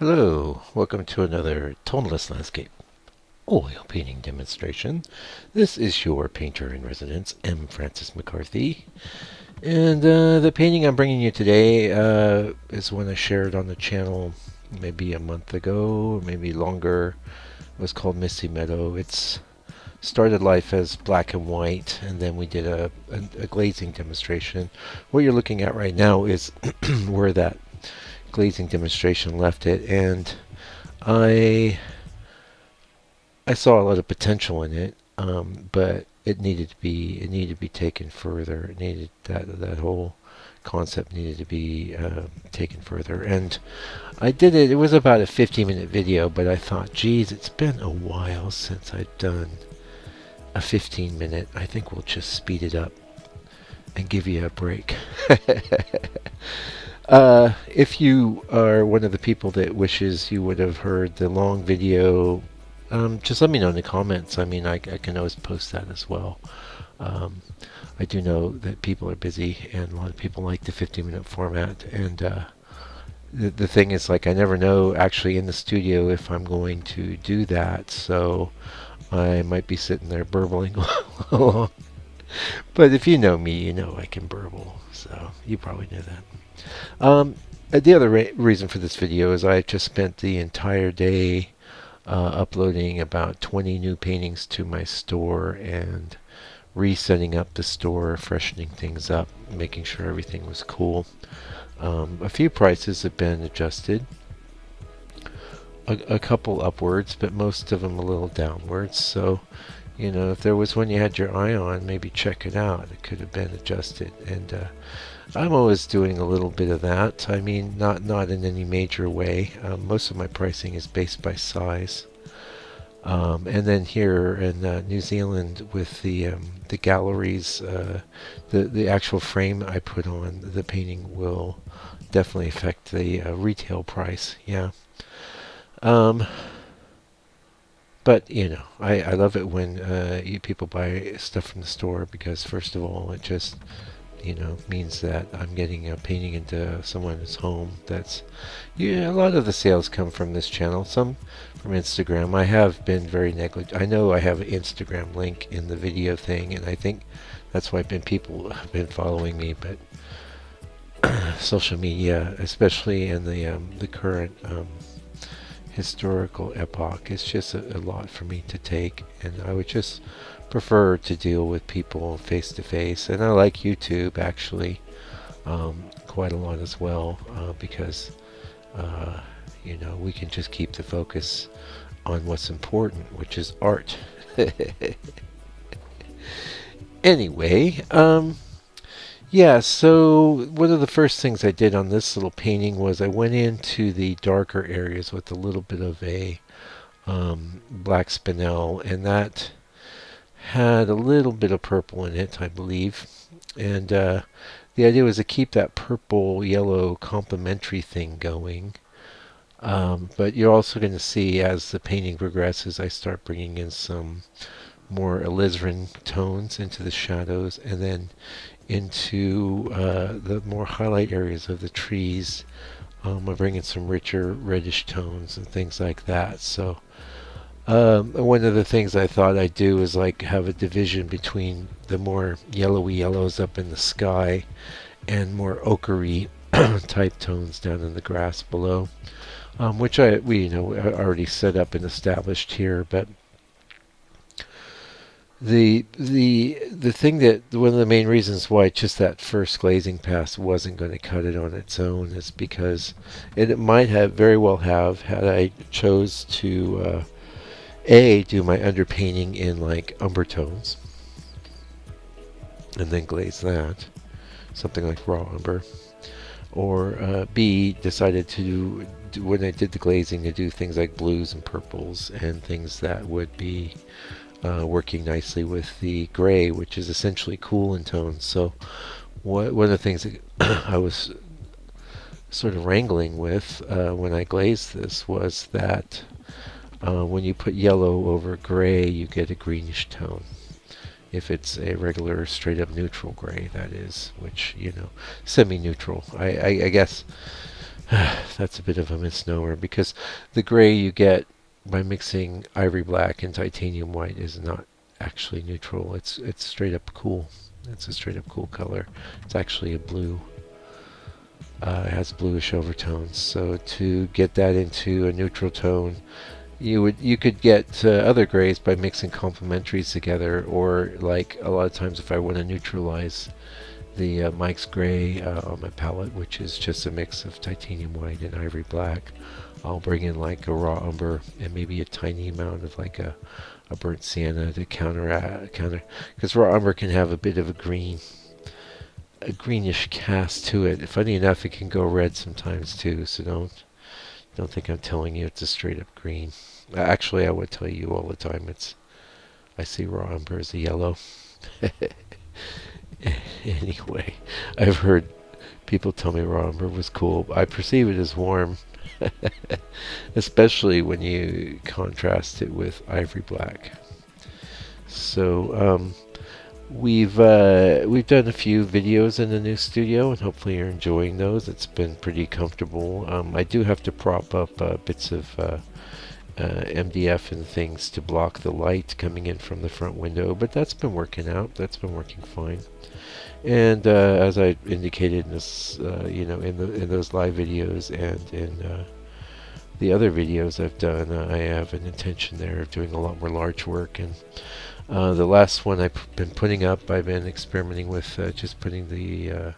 Hello, welcome to another toneless landscape oil painting demonstration. This is your painter in residence, M. Francis McCarthy. And the painting I'm bringing you today is one I shared on the channel maybe a month ago, or maybe longer. It was called Misty Meadow. It's started life as black and white, and then we did a glazing demonstration. What you're looking at right now is where that glazing demonstration left it, and I I saw a lot of potential in it, but it needed to be taken further. It needed that whole concept needed to be taken further, and I did it. It was about a 15-minute video, but I thought, geez, it's been a while since I've done a 15-minute. I think we'll just speed it up and give you a break. If you are one of the people that wishes you would have heard the long video, just let me know in the comments. I mean, I can always post that as well. Um, I do know that people are busy, and a lot of people like the 50-minute format. And the thing is, like, I never know actually in the studio if I'm going to do that. So I might be sitting there burbling along. But if you know me, you know I can burble. So you probably know that. The other reason for this video is I just spent the entire day uploading about 20 new paintings to my store and resetting up the store, freshening things up, making sure everything was cool. A few prices have been adjusted, a couple upwards, but most of them a little downwards. So, you know, if there was one you had your eye on, maybe check it out. It could have been adjusted, and I'm always doing a little bit of that. I mean, not in any major way. Most of my pricing is based by size. And then here in New Zealand, with the galleries, the actual frame I put on the painting will definitely affect the retail price. Yeah. Um, but you know, I love it when people buy stuff from the store, because first of all, it just means that I'm getting a painting into someone's home. That's, yeah, a lot of the sales come from this channel, some from Instagram. I have been very negligent. I know I have an Instagram link in the video thing, and I think that's why people have been following me. But social media, especially in the current historical epoch, is just a lot for me to take, and I would just prefer to deal with people face to face. And I like YouTube actually quite a lot as well, because we can just keep the focus on what's important, which is art. Anyway, yeah, so one of the first things I did on this little painting was I went into the darker areas with a little bit of a black spinel, and that had a little bit of purple in it, I believe. And the idea was to keep that purple yellow complementary thing going. But you're also going to see, as the painting progresses, I start bringing in some more alizarin tones into the shadows, and then into the more highlight areas of the trees. I bring in some richer reddish tones and things like that. So one of the things I thought I'd do is like have a division between the more yellowy yellows up in the sky and more ochre type tones down in the grass below, which we already set up and established here. But the thing that one of the main reasons why just that first glazing pass wasn't going to cut it on its own is because it might have very well have, had I chose to do my underpainting in like umber tones and then glaze that, something like raw umber, or B, decided to do, when I did the glazing, to do things like blues and purples and things that would be working nicely with the gray, which is essentially cool in tones. So one of the things that I was sort of wrangling with when I glazed this was that when you put yellow over gray, you get a greenish tone. If it's a regular straight up neutral gray, that is, which, semi-neutral. I guess That's a bit of a misnomer because the gray you get by mixing ivory black and titanium white is not actually neutral. It's straight up cool. It's a straight up cool color. It's actually a blue. It has bluish overtones. So to get that into a neutral tone, you could get other grays by mixing complementaries together, or like a lot of times if I want to neutralize the Mike's Gray on my palette, which is just a mix of titanium white and ivory black, I'll bring in like a raw umber and maybe a tiny amount of like a burnt sienna to counter, because raw umber can have a bit of a greenish cast to it. Funny enough, it can go red sometimes too, so don't think I'm telling you it's a straight up green. Actually, I would tell you all the time I see raw umber as a yellow. Anyway, I've heard people tell me raw umber was cool. I perceive it as warm, especially when you contrast it with ivory black. So we've done a few videos in the new studio, and hopefully you're enjoying those. It's been pretty comfortable. I do have to prop up bits of MDF and things to block the light coming in from the front window, but that's been working out. That's been working fine. And as I indicated in this, in those live videos and in the other videos I've done, I have an intention there of doing a lot more large work. And the last one I've been putting up, I've been experimenting with just putting the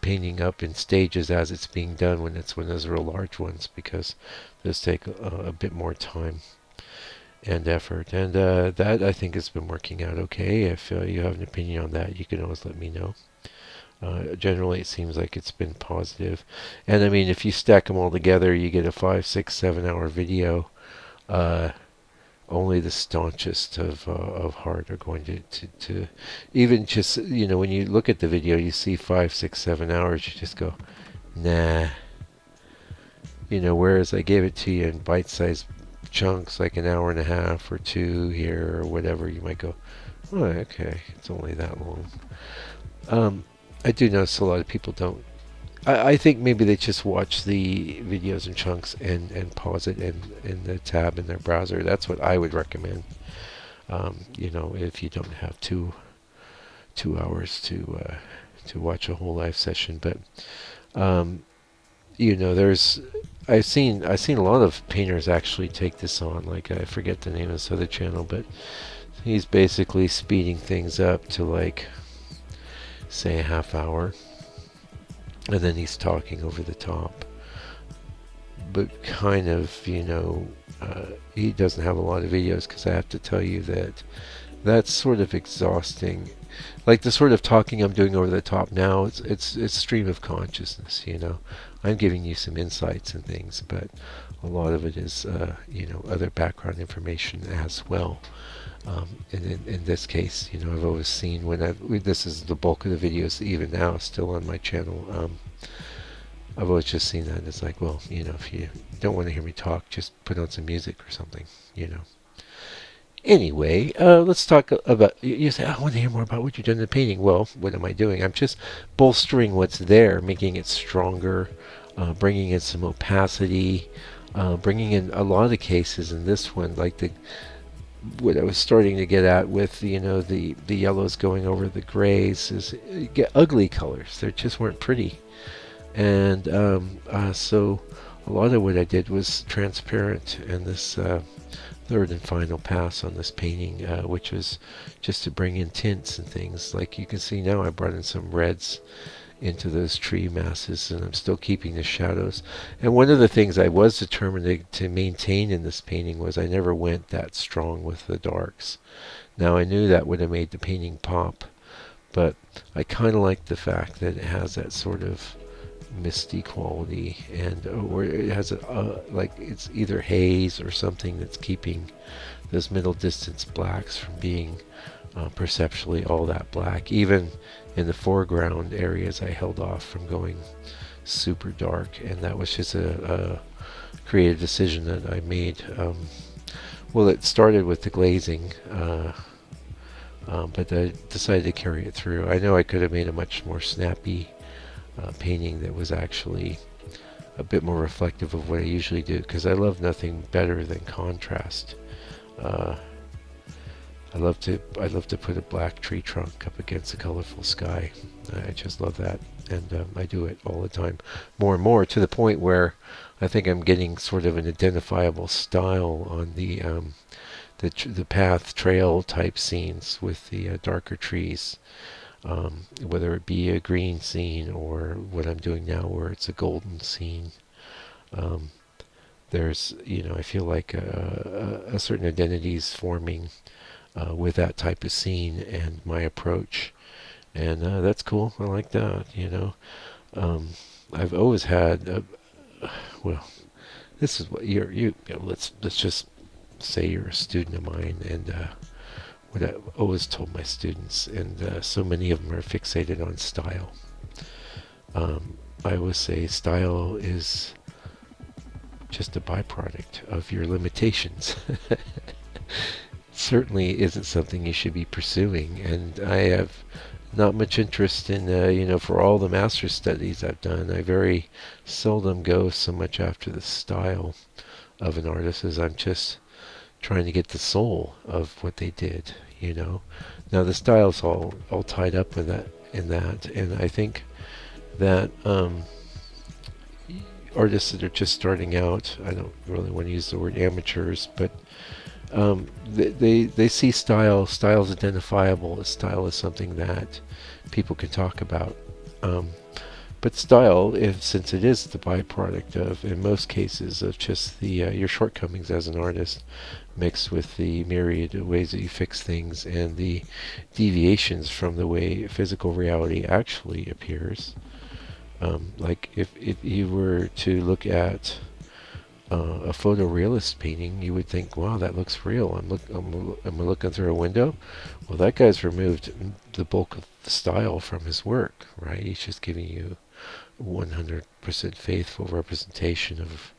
painting up in stages as it's being done when it's one of those real large ones, because those take a bit more time and effort, and that I think has been working out okay. If you have an opinion on that, you can always let me know. Generally, it seems like it's been positive, and I mean, if you stack them all together, you get a 5, 6, 7 hour video. Only the staunchest of heart are going to even just, when you look at the video, you see 5, 6, 7 hours, you just go, nah. Whereas I gave it to you in bite-sized chunks, like an hour and a half or two here or whatever, you might go, oh, okay, it's only that long. I do notice a lot of people don't. I think maybe they just watch the videos in chunks and pause it in the tab in their browser. That's what I would recommend. If you don't have 2 hours to watch a whole live session, but there's I've seen a lot of painters actually take this on. Like, I forget the name of this other channel, but he's basically speeding things up to, like, say a half hour, and then he's talking over the top. But kind of, he doesn't have a lot of videos, because I have to tell you that that's sort of exhausting. Like the sort of talking I'm doing over the top now, it's stream of consciousness. I'm giving you some insights and things, but a lot of it is other background information as well. And in this case, I've always seen this is the bulk of the videos even now still on my channel. I've always just seen that it's like, well, if you don't want to hear me talk, just put on some music or something. Anyway, let's talk about, you say, I want to hear more about what you've done in the painting. Well, what am I doing? I'm just bolstering what's there, making it stronger, bringing in some opacity, bringing in a lot of cases in this one, like what I was starting to get at with, the yellows going over the grays, is you get ugly colors. They just weren't pretty. And so a lot of what I did was transparent in this third and final pass on this painting, which was just to bring in tints and things. Like you can see now, I brought in some reds into those tree masses, and I'm still keeping the shadows. And one of the things I was determined to maintain in this painting was I never went that strong with the darks. Now, I knew that would have made the painting pop, but I kind of like the fact that it has that sort of misty quality, and or it has like it's either haze or something that's keeping those middle distance blacks from being perceptually all that black. Even in the foreground areas, I held off from going super dark, and that was just a creative decision that I made. Well, it started with the glazing, but I decided to carry it through. I know I could have made a much more snappy painting that was actually a bit more reflective of what I usually do, because I love nothing better than contrast. Uh, I love to put a black tree trunk up against a colorful sky. I just love that, and I do it all the time, more and more, to the point where I think I'm getting sort of an identifiable style on the path trail type scenes with the darker trees, whether it be a green scene or what I'm doing now, where it's a golden scene. Um, I feel like a certain identity is forming with that type of scene and my approach, and that's cool. I like that. Um, I've always had, well, this is what let's just say you're a student of mine, and what I've always told my students, and so many of them are fixated on style. I always say style is just a byproduct of your limitations. Certainly isn't something you should be pursuing, and I have not much interest in, for all the master's studies I've done, I very seldom go so much after the style of an artist as I'm just trying to get the soul of what they did. Now the style's all tied up in that, and I think that artists that are just starting out, I don't really want to use the word amateurs, but they see style. Style is identifiable. Style is something that people can talk about. But style, since it is the byproduct of, in most cases, of just your shortcomings as an artist, mixed with the myriad of ways that you fix things and the deviations from the way physical reality actually appears. Like if you were to look at a photorealist painting, you would think, "Wow, that looks real." I'm looking through a window. Well, that guy's removed the bulk of the style from his work, right? He's just giving you 100% faithful representation of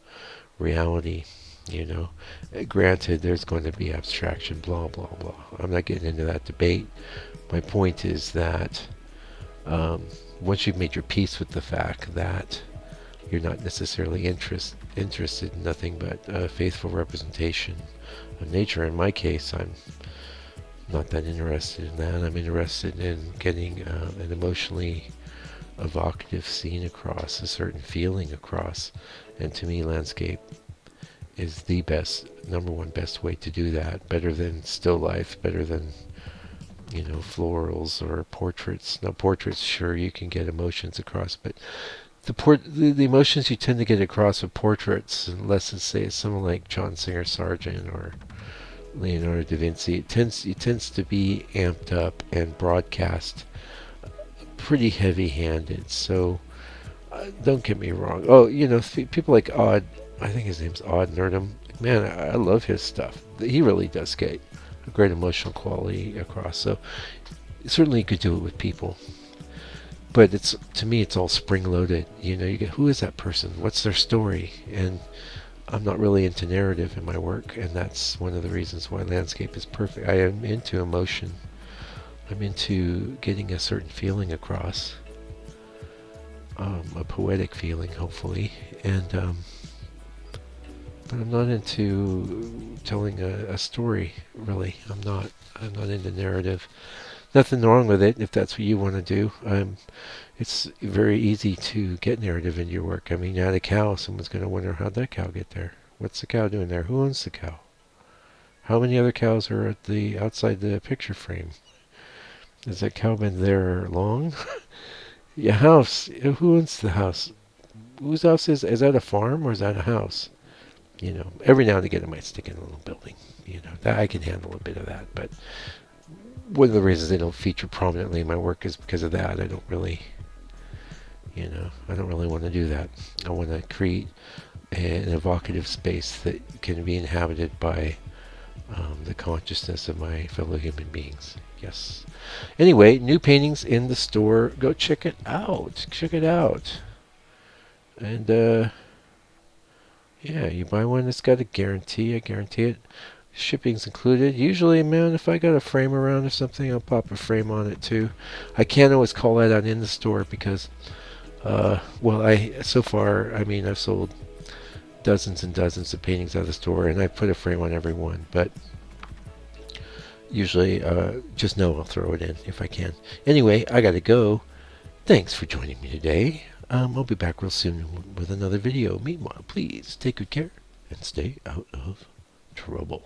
reality. Granted, there's going to be abstraction, blah blah blah. I'm not getting into that debate. My point is that once you've made your peace with the fact that you're not necessarily interested in nothing but faithful representation of nature. In my case, I'm not that interested in that. I'm interested in getting an emotionally evocative scene across, a certain feeling across. And to me, landscape is the number one best way to do that. Better than still life, better than florals or portraits. Now, portraits, sure, you can get emotions across, but the emotions you tend to get across with portraits, unless it's, say, someone like John Singer Sargent or Leonardo da Vinci, it tends to be amped up and broadcast pretty heavy-handed. So don't get me wrong. Oh, people like Odd, I think his name's Odd Nerdum. Man, I love his stuff. He really does get a great emotional quality across. So certainly you could do it with people. But to me, it's all spring-loaded. You get, who is that person? What's their story? And I'm not really into narrative in my work, and that's one of the reasons why landscape is perfect. I am into emotion. I'm into getting a certain feeling across, a poetic feeling, hopefully. And but I'm not into telling a story, really. I'm not into narrative. Nothing wrong with it if that's what you want to do. It's very easy to get narrative into your work. I mean, you had a cow. Someone's going to wonder, how'd that cow get there? What's the cow doing there? Who owns the cow? How many other cows are at the outside the picture frame? Has that cow been there long? Your house. Who owns the house? Whose house is that a farm or is that a house? Every now and again it might stick in a little building. That I can handle a bit of that, but one of the reasons they don't feature prominently in my work is because of that. I don't really want to do that. I want to create an evocative space that can be inhabited by the consciousness of my fellow human beings. Yes. Anyway, new paintings in the store. Go check it out. And yeah, you buy one that's got a guarantee. I guarantee it. Shipping's included. Usually, man, if I got a frame around or something, I'll pop a frame on it too. I can't always call that out in the store because Well, so far, I mean, I've sold dozens and dozens of paintings out of the store, and I put a frame on every one, but usually just know I'll throw it in if I can. Anyway, I gotta go. Thanks for joining me today. I'll be back real soon with another video. Meanwhile, please take good care and stay out of trouble.